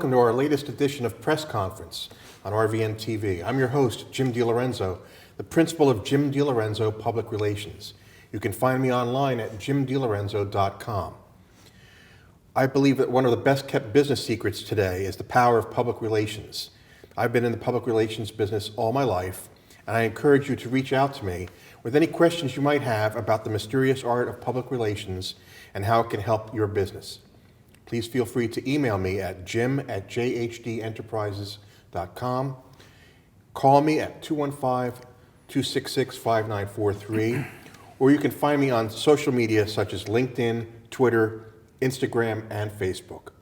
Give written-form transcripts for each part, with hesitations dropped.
welcome to our latest edition of Press Conference on RVNTV. I'm your host, Jim DeLorenzo, the principal of Jim DeLorenzo Public Relations. You can find me online at jimdelorenzo.com. I believe that one of the best kept business secrets today is the power of public relations. I've been in the public relations business all my life, and I encourage you to reach out to me with any questions you might have about the mysterious art of public relations and how it can help your business. Please feel free to email me at jim@jhdenterprises.com. Call me at 215-266-5943, or you can find me on social media such as LinkedIn, Twitter, Instagram, and Facebook.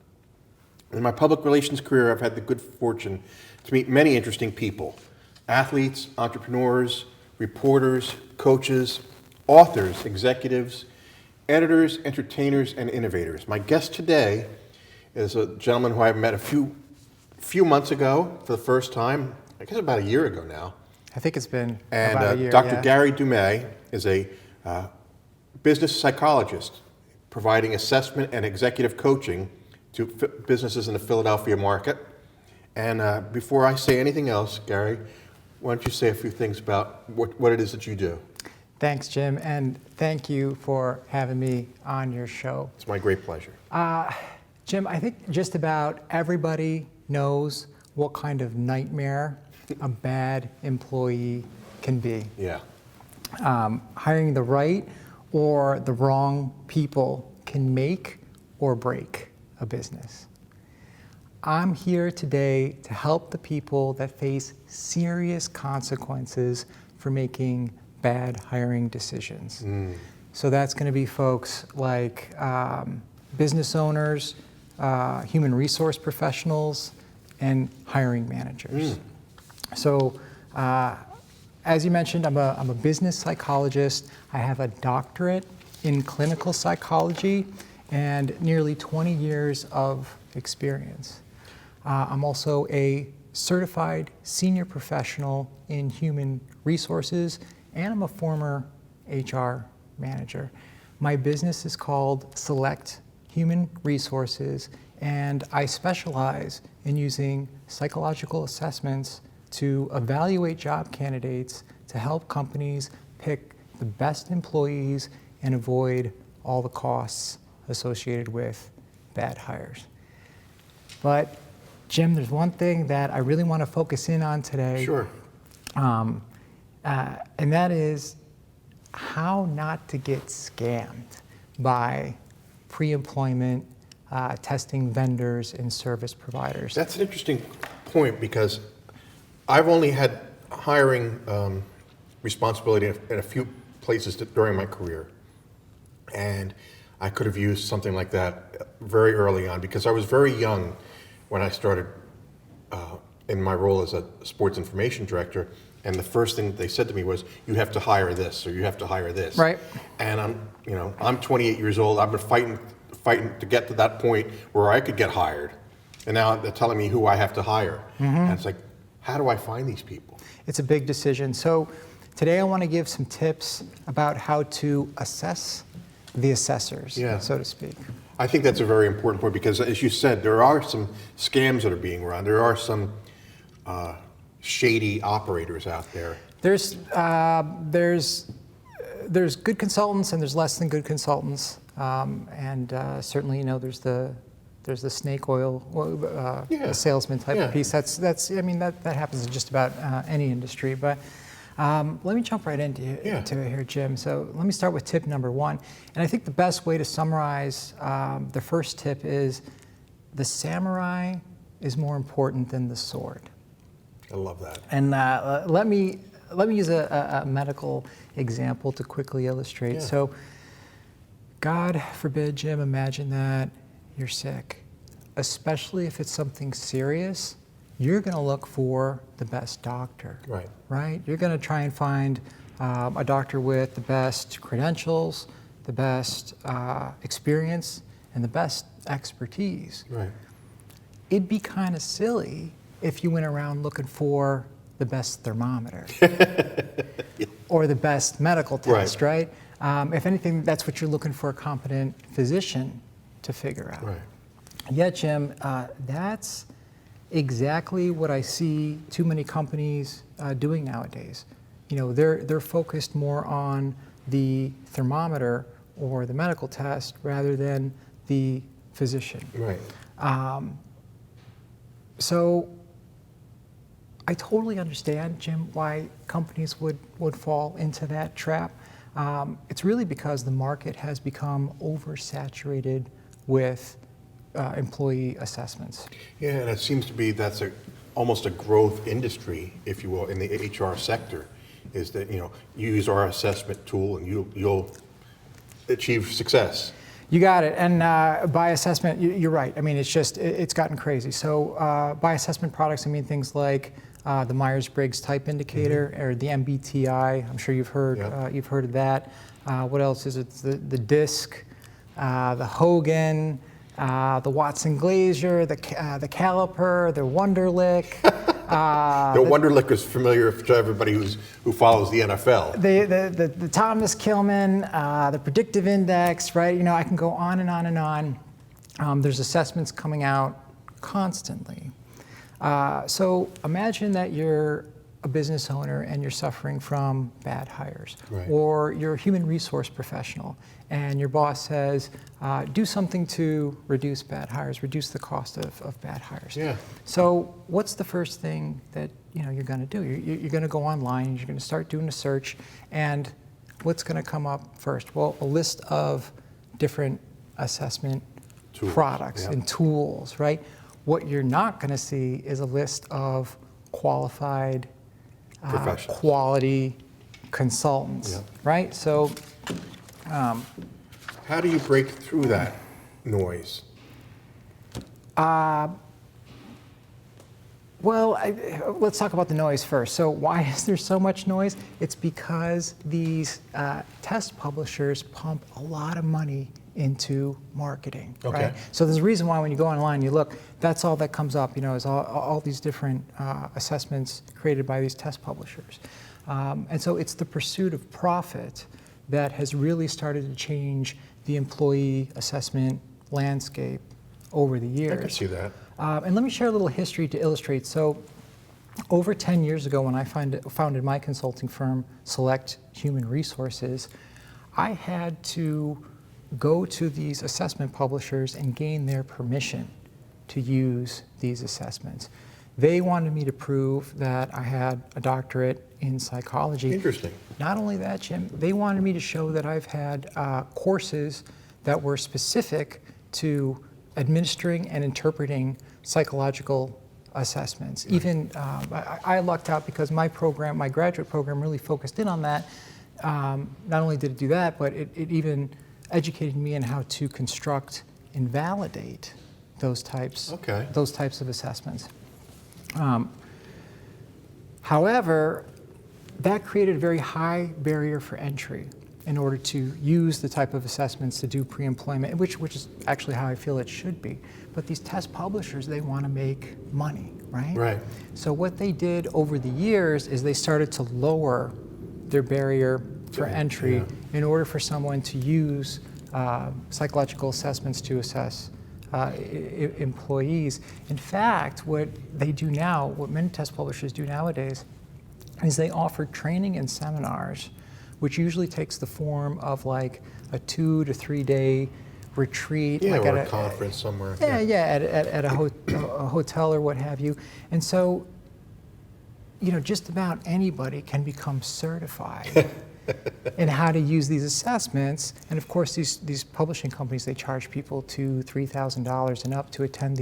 In my public relations career, I've had the good fortune to meet many interesting people: athletes, entrepreneurs, reporters, coaches, authors, executives, editors, entertainers, and innovators. My guest today is a gentleman who I met a few months ago for the first time, I guess about a year ago now. I think it's been about a year. Dr. Gary Dumais is a business psychologist providing assessment and executive coaching to businesses in the Philadelphia market. And before I say anything else, Gary, why don't you say a few things about what it is that you do? Thanks, Jim, and thank you for having me on your show. It's my great pleasure. Jim, I think just about everybody knows what kind of nightmare a bad employee can be. Yeah. Hiring the right or the wrong people can make or break a business. I'm here today to help the people that face serious consequences for making bad hiring decisions. So that's going to be folks like business owners, human resource professionals, and hiring managers. So as you mentioned, I'm a business psychologist. I have a doctorate in clinical psychology and nearly 20 years of experience. I'm also a certified senior professional in human resources, and I'm a former HR manager. My business is called Select Human Resources, and I specialize in using psychological assessments to evaluate job candidates to help companies pick the best employees and avoid all the costs associated with bad hires. But Jim, there's one thing that I really want to focus in on today. Sure. And that is how not to get scammed by pre-employment testing vendors and service providers. That's an interesting point because I've only had hiring responsibility in a few places during my career. And I could have used something like that very early on because I was very young when I started in my role as a sports information director. And the first thing that they said to me was, you have to hire this, or you have to hire this. Right. And I'm 28 years old. I've been fighting to get to that point where I could get hired. And now they're telling me who I have to hire. And it's like, how do I find these people? It's a big decision. So today I want to give some tips about how to assess the assessors, so to speak. I think that's a very important point because, as you said, there are some scams that are being run. There are some shady operators out there. There's good consultants and there's less than good consultants, and certainly there's the snake oil salesman type of piece. That happens in just about any industry. But let me jump right into it here, Jim. So let me start with tip number one. And I think the best way to summarize the first tip is the samurai is more important than the sword. I love that. And let me use a medical example to quickly illustrate. So God forbid, Jim, imagine that you're sick, especially if it's something serious. You're going to look for the best doctor, right? You're going to try and find a doctor with the best credentials, the best experience, and the best expertise. Right. It'd be kind of silly if you went around looking for the best thermometer or the best medical test, right? If anything, that's what you're looking for a competent physician to figure out. Right. Yeah, Jim, that's exactly what I see too many companies doing nowadays. You know, they're focused more on the thermometer or the medical test rather than the physician. Right. So I totally understand, Jim, why companies would fall into that trap. It's really because the market has become oversaturated with employee assessments. Yeah, and it seems to be that's almost a growth industry, if you will, in the HR sector, is that, you know, you use our assessment tool and you'll achieve success. You got it. And by assessment, you're right. I mean, it's gotten crazy. So by assessment products, I mean things like the Myers-Briggs type indicator, or the MBTI. I'm sure you've heard of that. What else is it? The DISC, the Hogan, the Watson-Glaser, the Caliper, the Wonderlic. The Wonderlic is familiar to everybody who follows the NFL. The Thomas Kilmann, the predictive index, right? You know, I can go on and on and on. There's assessments coming out constantly. So imagine that you're a business owner and you're suffering from bad hires, right. Or you're a human resource professional and your boss says, do something to reduce bad hires, reduce the cost of bad hires. Yeah. So what's the first thing that you're going to do? You're going to go online and you're going to start doing a search, and what's going to come up first? Well, a list of different assessment products and tools, right? What you're not going to see is a list of qualified quality consultants, right? So how do you break through that noise? Well, let's talk about the noise first. So why is there so much noise? It's because these test publishers pump a lot of money into marketing, right? So there's a reason why when you go online, you look, that's all that comes up, is all these different assessments created by these test publishers. And so it's the pursuit of profit that has really started to change the employee assessment landscape over the years. I can see that. And let me share a little history to illustrate. So over 10 years ago, when I founded my consulting firm, Select Human Resources, I had to go to these assessment publishers and gain their permission to use these assessments. They wanted me to prove that I had a doctorate in psychology. Interesting. Not only that, Jim, they wanted me to show that I've had courses that were specific to administering and interpreting psychological assessments. Even I lucked out because my graduate program really focused in on that. Not only did it do that, but it even educated me in how to construct and validate those types of assessments. However, that created a very high barrier for entry in order to use the type of assessments to do pre-employment, which is actually how I feel it should be. But these test publishers, they want to make money, right? Right. So what they did over the years is they started to lower their barrier for entry in order for someone to use psychological assessments to assess employees. In fact, what they do now, what many test publishers do nowadays, is they offer training and seminars, which usually takes the form of like a 2 to 3 day retreat, like or at a conference somewhere. At a hotel or what have you. And so, just about anybody can become certified in how to use these assessments. And of course, these publishing companies, they charge people $2,000, $3,000 and up to attend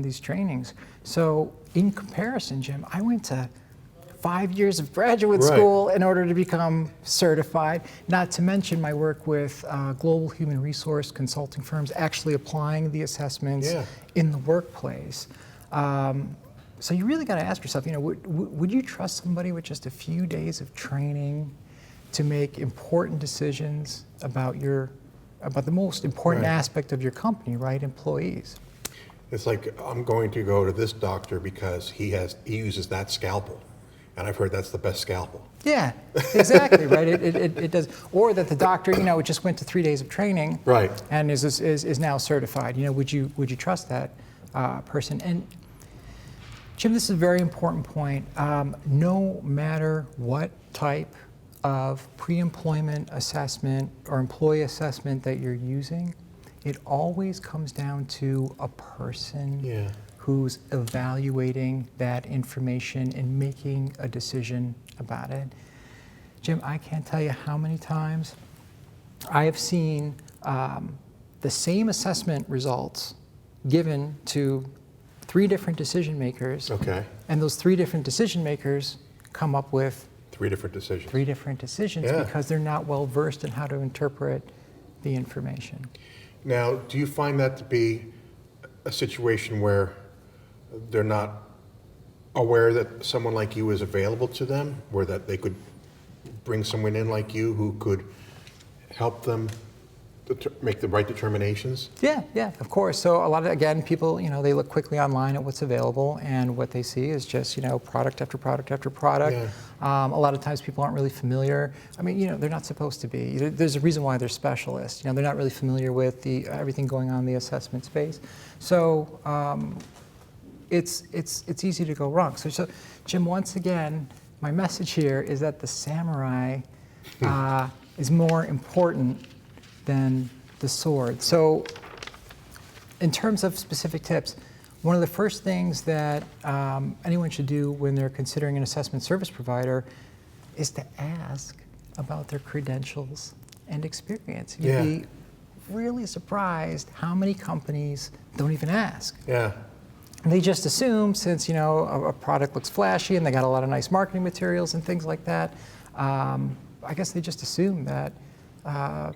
these trainings. So in comparison, Jim, I went to 5 years of graduate school in order to become certified, not to mention my work with global human resource consulting firms, actually applying the assessments in the workplace. So you really got to ask yourself, would you trust somebody with just a few days of training to make important decisions about the most important aspect of your company, right? Employees. It's like, I'm going to go to this doctor because he uses that scalpel. And I've heard that's the best scalpel. Yeah, exactly, right? It does. Or that the doctor, just went to 3 days of training, Right. and is now certified. Would you trust that person? And Jim, this is a very important point. No matter what type of pre-employment assessment or employee assessment that you're using, it always comes down to a person who's evaluating that information and making a decision about it. Jim, I can't tell you how many times I have seen the same assessment results given to 3 different decision makers. Okay. And those 3 different decision makers come up with 3 different decisions. 3 different decisions because they're not well versed in how to interpret the information. Now, do you find that to be a situation where they're not aware that someone like you is available to them, or that they could bring someone in like you who could help them make the right determinations? Yeah, of course. So a lot of, again, people, they look quickly online at what's available, and what they see is just, product after product after product. Yeah. A lot of times people aren't really familiar. I mean, they're not supposed to be. There's a reason why they're specialists. They're not really familiar with everything going on in the assessment space. So it's easy to go wrong. So Jim, once again, my message here is that the samurai is more important than the sword. So in terms of specific tips, one of the first things that anyone should do when they're considering an assessment service provider is to ask about their credentials and experience. You'd be really surprised how many companies don't even ask. Yeah. They just assume, since a product looks flashy and they got a lot of nice marketing materials and things like that, I guess they just assume that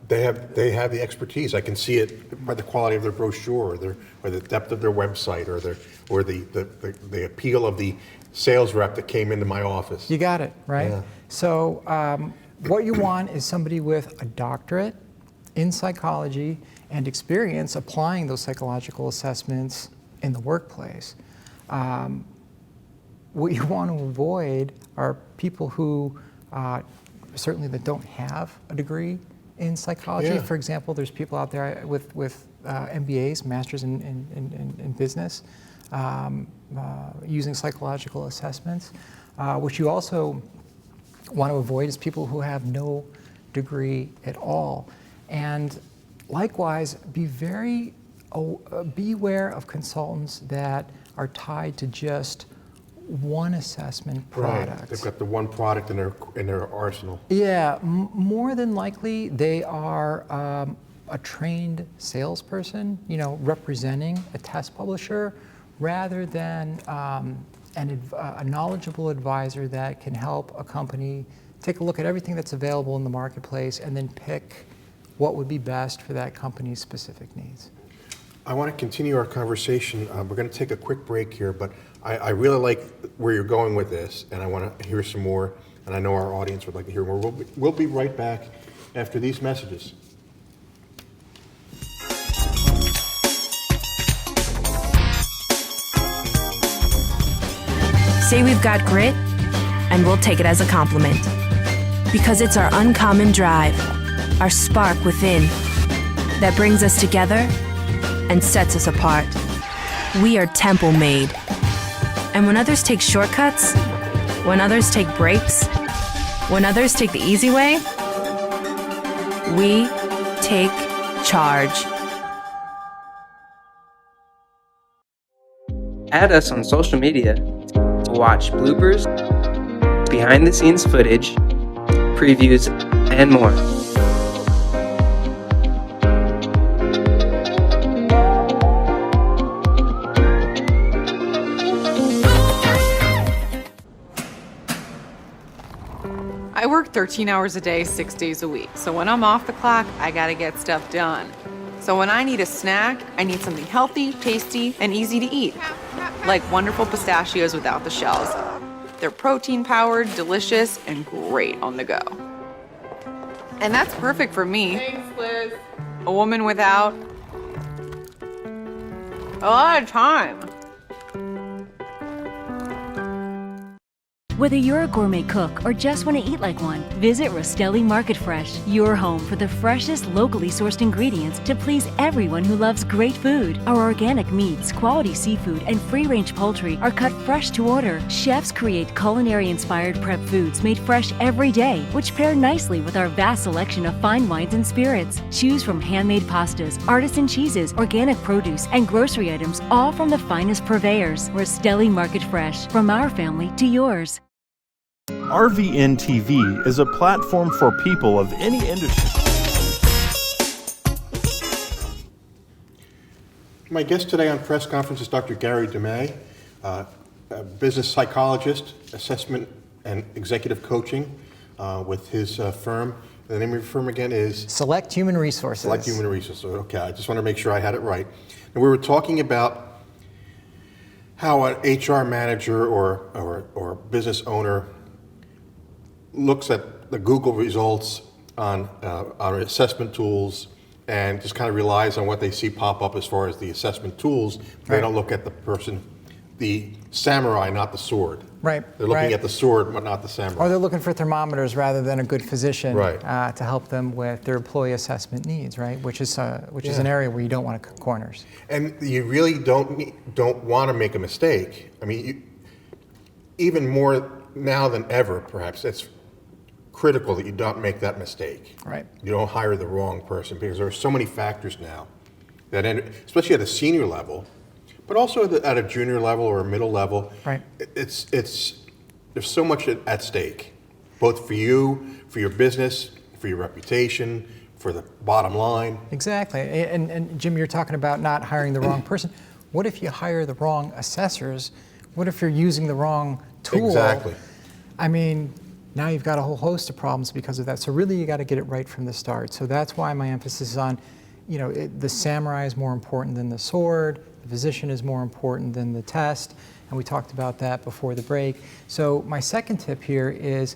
they have the expertise. I can see it by the quality of their brochure, or the depth of their website, or the appeal of the sales rep that came into my office. You got it, right? Yeah. So what you want is somebody with a doctorate in psychology and experience applying those psychological assessments in the workplace. What you want to avoid are people who certainly that don't have a degree in psychology. Yeah. For example, there's people out there with MBAs, masters in business, using psychological assessments. What you also want to avoid is people who have no degree at all. And likewise, beware of consultants that are tied to just one assessment product. Right. They've got the one product in their arsenal. Yeah, more than likely they are a trained salesperson, representing a test publisher, rather than a knowledgeable advisor that can help a company take a look at everything that's available in the marketplace and then pick what would be best for that company's specific needs. I want to continue our conversation. We're going to take a quick break here, but I really like where you're going with this, and I want to hear some more, and I know our audience would like to hear more. We'll be right back after these messages. Say we've got grit, and we'll take it as a compliment. Because it's our uncommon drive, our spark within, that brings us together and sets us apart. We are temple made. And when others take shortcuts, when others take breaks, when others take the easy way, we take charge. Add us on social media to watch bloopers, behind the scenes footage, previews, and more. I work 13 hours a day, 6 days a week. So when I'm off the clock, I gotta get stuff done. So when I need a snack, I need something healthy, tasty, and easy to eat. Like wonderful pistachios without the shells. They're protein-powered, delicious, and great on the go. And that's perfect for me. Thanks, Liz. A woman without a lot of time. Whether you're a gourmet cook or just want to eat like one, visit Rostelli Market Fresh, your home for the freshest locally sourced ingredients to please everyone who loves great food. Our organic meats, quality seafood, and free-range poultry are cut fresh to order. Chefs create culinary-inspired prep foods made fresh every day, which pair nicely with our vast selection of fine wines and spirits. Choose from handmade pastas, artisan cheeses, organic produce, and grocery items, all from the finest purveyors. Rostelli Market Fresh, from our family to yours. RVNTV is a platform for people of any industry. My guest today on press conference is Dr. Gary Dumais, a business psychologist, assessment and executive coaching with his firm. The name of your firm again is? Select Human Resources. Select Human Resources. Okay, I just want to make sure I had it right. And we were talking about how an HR manager or business owner looks at the Google results on assessment tools and just kind of relies on what they see pop up as far as the assessment tools. They don't look at the person, the samurai, not the sword. Right. They're looking at the sword, but not the samurai. Or they're looking for thermometers rather than a good physician Right. To help them with their employee assessment needs, right? Which is an area where you don't want to cut corners. And you really don't want to make a mistake. I mean, even more now than ever, perhaps, it's critical that you don't make that mistake. Right. You don't hire the wrong person, because there are so many factors now that, especially at a senior level, but also at a junior level or a middle level, right. It's there's so much at stake, both for you, for your business, for your reputation, for the bottom line. Exactly. And Jim, you're talking about not hiring the wrong person. What if you hire the wrong assessors? What if you're using the wrong tool? Exactly. I mean, now you've got a whole host of problems because of that. So really, you got to get it right from the start. So that's why my emphasis is on, the samurai is more important than the sword. The physician is more important than the test. And we talked about that before the break. So my second tip here is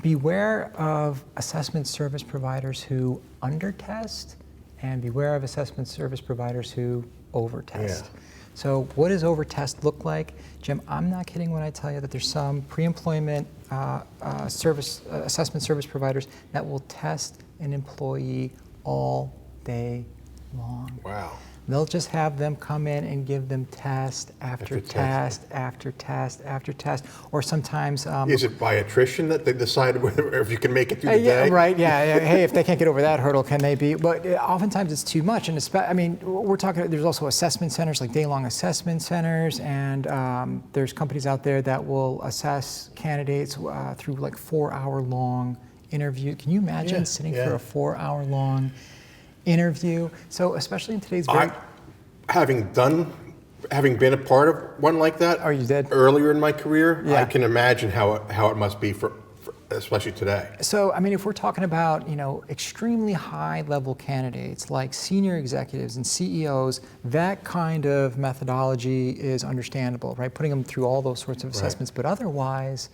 beware of assessment service providers who undertest, and beware of assessment service providers who overtest. Yeah. So what does overtest look like? Jim, I'm not kidding when I tell you that there's some pre-employment assessment service providers that will test an employee all day long. Wow. They'll just have them come in and give them test after test after test after test, or sometimes... Is it by attrition that they decide whether if you can make it through the day? Right, yeah. Hey, if they can't get over that hurdle, can they be? But oftentimes it's too much. And we're talking, there's also assessment centers, like day-long assessment centers, and there's companies out there that will assess candidates through like 4-hour-long interview. Can you imagine sitting for a 4-hour-long interview? So especially in today's having been a part of one like that. Oh, you did? Earlier in my career, Yeah. I can imagine how it must be for especially today. So, I mean, if we're talking about, extremely high-level candidates like senior executives and CEOs, that kind of methodology is understandable, right? Putting them through all those sorts of assessments, but otherwise,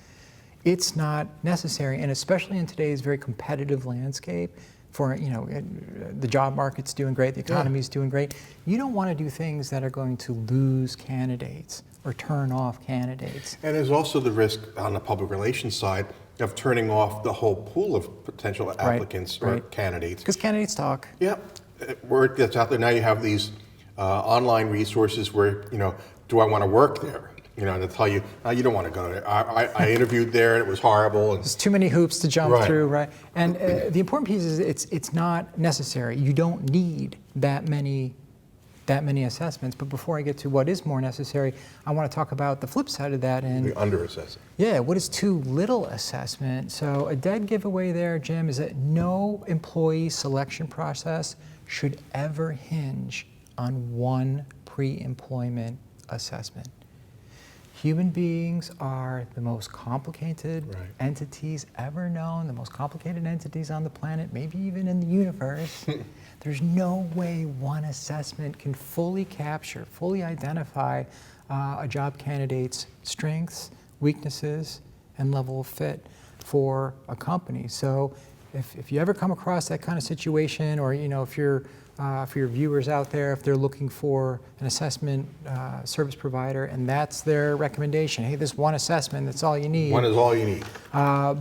it's not necessary, and especially in today's very competitive landscape, for the job market's doing great, the economy's doing great. You don't want to do things that are going to lose candidates or turn off candidates. And there's also the risk on the public relations side of turning off the whole pool of potential applicants or candidates. Because candidates talk. Yeah, word gets out there. Now you have these online resources where, do I want to work there? And they tell you, you don't want to go there. I interviewed there and it was horrible. There's too many hoops to jump through, right? And the important piece is it's not necessary. You don't need that many assessments. But before I get to what is more necessary, I want to talk about the flip side of that. And the under-assessing. Yeah, what is too little assessment? So a dead giveaway there, Jim, is that no employee selection process should ever hinge on one pre-employment assessment. Human beings are the most complicated entities ever known, the most complicated entities on the planet, maybe even in the universe. There's no way one assessment can fully capture, fully identify a job candidate's strengths, weaknesses, and level of fit for a company. So if you ever come across that kind of situation, or if you're for your viewers out there, if they're looking for an assessment service provider and that's their recommendation, hey, this one assessment, that's all you need. One is all you need.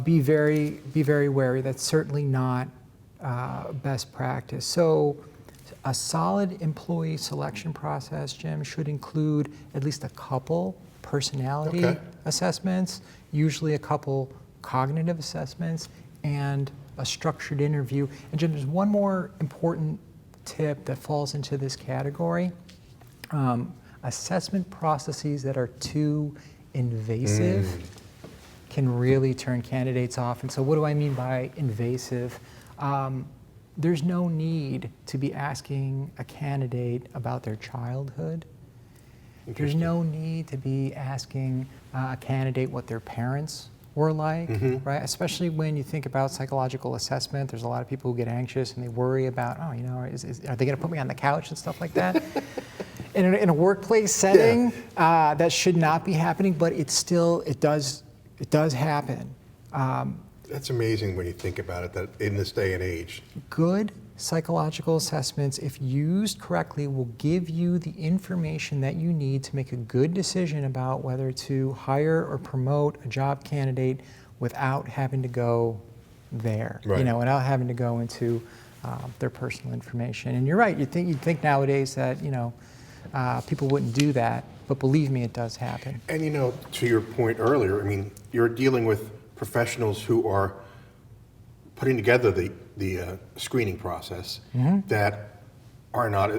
Be very wary. That's certainly not best practice. So a solid employee selection process, Jim, should include at least a couple personality assessments, usually a couple cognitive assessments, and a structured interview. And Jim, there's one more important tip that falls into this category. Assessment processes that are too invasive can really turn candidates off. And so what do I mean by invasive? There's no need to be asking a candidate about their childhood. There's no need to be asking a candidate what their parents were like, right? Especially when you think about psychological assessment, there's a lot of people who get anxious and they worry about, oh, you know, are they going to put me on the couch and stuff like that? In a workplace setting, that should not be happening, but it does happen. That's amazing when you think about it, that in this day and age. Good psychological assessments, if used correctly, will give you the information that you need to make a good decision about whether to hire or promote a job candidate without having to go there, you know, without having to go into their personal information. And you're right, you'd think nowadays that, you know, people wouldn't do that, but believe me, it does happen. And you know, to your point earlier, I mean, you're dealing with professionals who are putting together the screening process that are not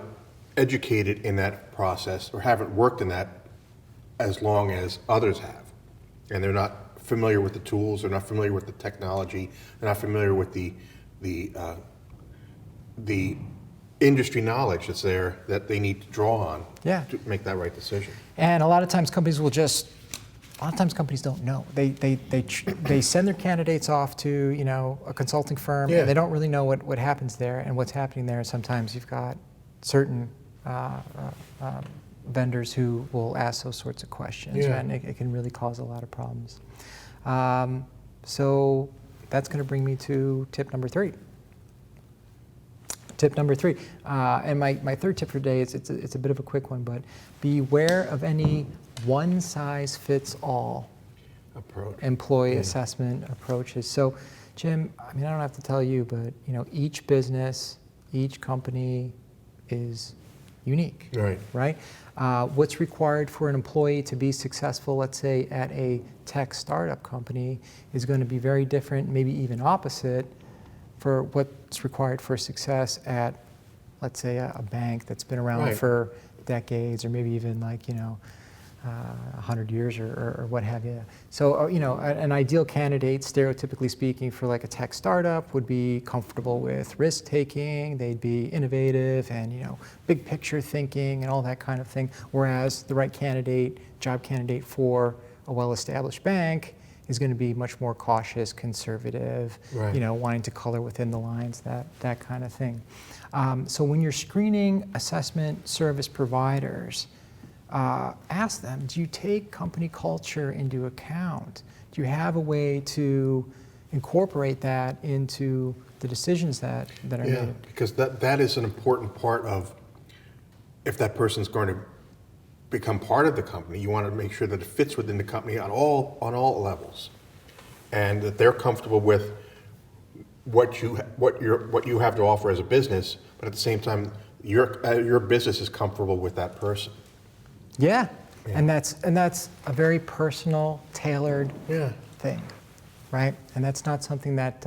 educated in that process or haven't worked in that as long as others have. And they're not familiar with the tools, they're not familiar with the technology, they're not familiar with the industry knowledge that's there that they need to draw on to make that right decision. And a lot of times companies don't know. They send their candidates off to, you know, a consulting firm, and they don't really know what happens there and what's happening there. Sometimes you've got certain vendors who will ask those sorts of questions, and it can really cause a lot of problems. So that's going to bring me to tip number 3. Tip number 3, and my third tip for today is it's a bit of a quick one, but beware of any one-size-fits-all employee assessment approaches. So, Jim, I mean, I don't have to tell you, but you know, each business, each company is unique, right? What's required for an employee to be successful, let's say, at a tech startup company, is going to be very different, maybe even opposite, for what's required for success at, let's say, a bank that's been around for decades, or maybe even like, you know, 100 years or what have you. So, you know, an ideal candidate, stereotypically speaking, for like a tech startup would be comfortable with risk taking, they'd be innovative and, you know, big picture thinking and all that kind of thing. Whereas the right candidate, job candidate for a well-established bank is going to be much more cautious, conservative, you know, wanting to color within the lines, that kind of thing. So when you're screening assessment service providers, ask them, do you take company culture into account? Do you have a way to incorporate that into the decisions that are made? Yeah, because that is an important part of, if that person's going to become part of the company, you want to make sure that it fits within the company on all levels, and that they're comfortable with what you have to offer as a business, but at the same time, your business is comfortable with that person. Yeah, and that's a very personal, tailored thing, right? And that's not something that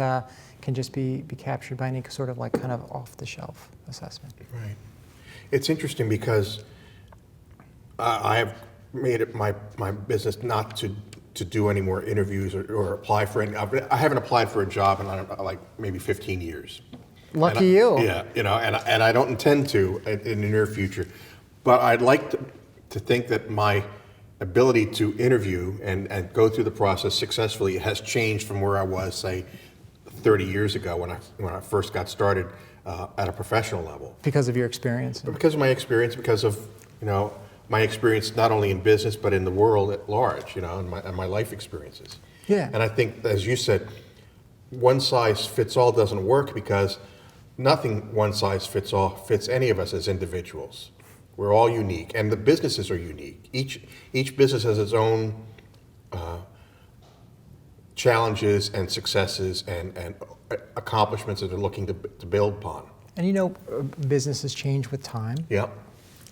can just be captured by any sort of like kind of off-the-shelf assessment. Right. It's interesting because I have made it my business not to do any more interviews or apply for any. I haven't applied for a job in like maybe 15 years. Lucky you. Yeah, you know, and I don't intend to in the near future, but I'd like to think that my ability to interview and go through the process successfully has changed from where I was, say, 30 years ago when I first got started at a professional level. Because of your experience. But because of my experience, because of, you know, my experience not only in business but in the world at large, you know, and my life experiences. Yeah. And I think, as you said, one size fits all doesn't work, because nothing one size fits all fits any of us as individuals. We're all unique, and the businesses are unique. Each business has its own challenges and successes and accomplishments that they're looking to build upon. And you know, businesses change with time. Yeah.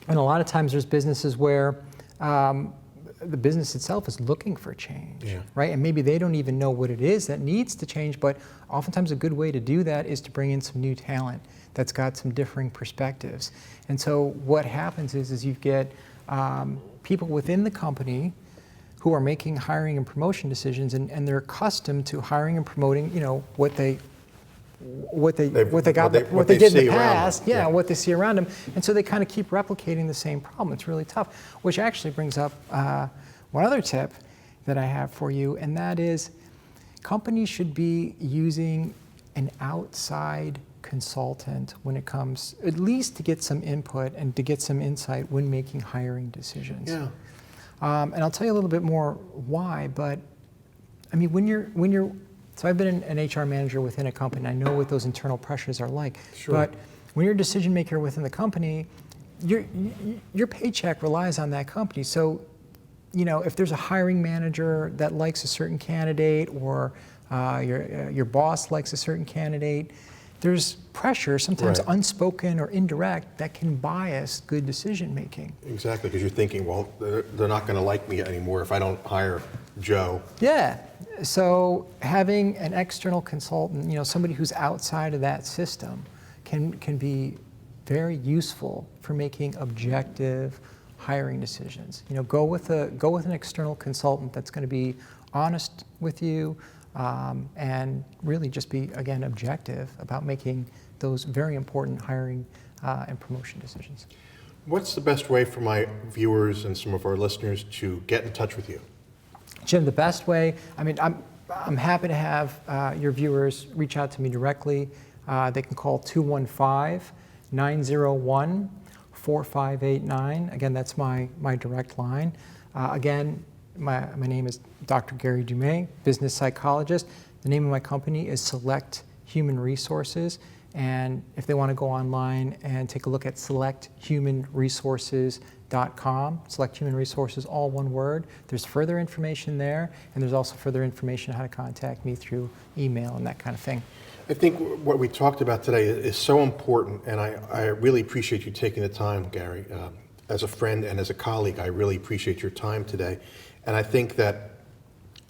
And a lot of times there's businesses where the business itself is looking for change, Yeah. right? And maybe they don't even know what it is that needs to change, but oftentimes a good way to do that is to bring in some new talent that's got some differing perspectives. And so what happens is you get people within the company who are making hiring and promotion decisions, and they're accustomed to hiring and promoting, you know, what they did in the past, yeah, what they see around them, and so they kind of keep replicating the same problem. It's really tough, which actually brings up one other tip that I have for you, and that is companies should be using an outside consultant when it comes, at least to get some input and to get some insight when making hiring decisions. Yeah. And I'll tell you a little bit more why, but I mean, when you're so I've been an HR manager within a company. I know what those internal pressures are like. Sure. But when you're a decision maker within the company, your paycheck relies on that company. So, you know, if there's a hiring manager that likes a certain candidate, or your boss likes a certain candidate, there's pressure, sometimes Right. unspoken or indirect, that can bias good decision making. Exactly, because you're thinking, well, they're not going to like me anymore if I don't hire Joe. Yeah. So having an external consultant, you know, somebody who's outside of that system, can be very useful for making objective hiring decisions. You know, go with an external consultant that's going to be honest with you, and really just be, again, objective about making those very important hiring and promotion decisions. What's the best way for my viewers and some of our listeners to get in touch with you? Jim, the best way, I mean, I'm happy to have your viewers reach out to me directly. They can call 215-901-4589. Again, that's my direct line. Again, my name is Dr. Gary Dumais, business psychologist. The name of my company is Select Human Resources. And if they want to go online and take a look at selecthumanresources.com, Select Human Resources, all one word, there's further information there, and there's also further information on how to contact me through email and that kind of thing. I think what we talked about today is so important, and I really appreciate you taking the time, Gary. As a friend and as a colleague, I really appreciate your time today. And I think that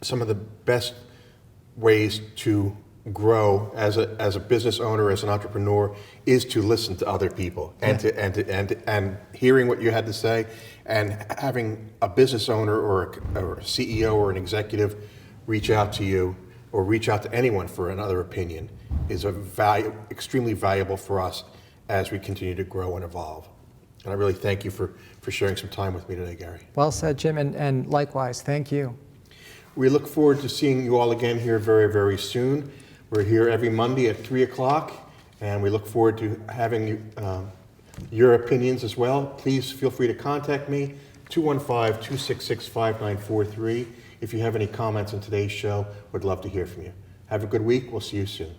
some of the best ways to grow as a business owner, as an entrepreneur, is to listen to other people and hearing what you had to say, and having a business owner or a CEO or an executive reach out to you or reach out to anyone for another opinion is extremely valuable for us as we continue to grow and evolve. And I really thank you for sharing some time with me today, Gary. Well said, Jim, and likewise, thank you. We look forward to seeing you all again here very, very soon. We're here every Monday at 3 o'clock, and we look forward to having your opinions as well. Please feel free to contact me, 215-266-5943. If you have any comments on today's show, we'd love to hear from you. Have a good week. We'll see you soon.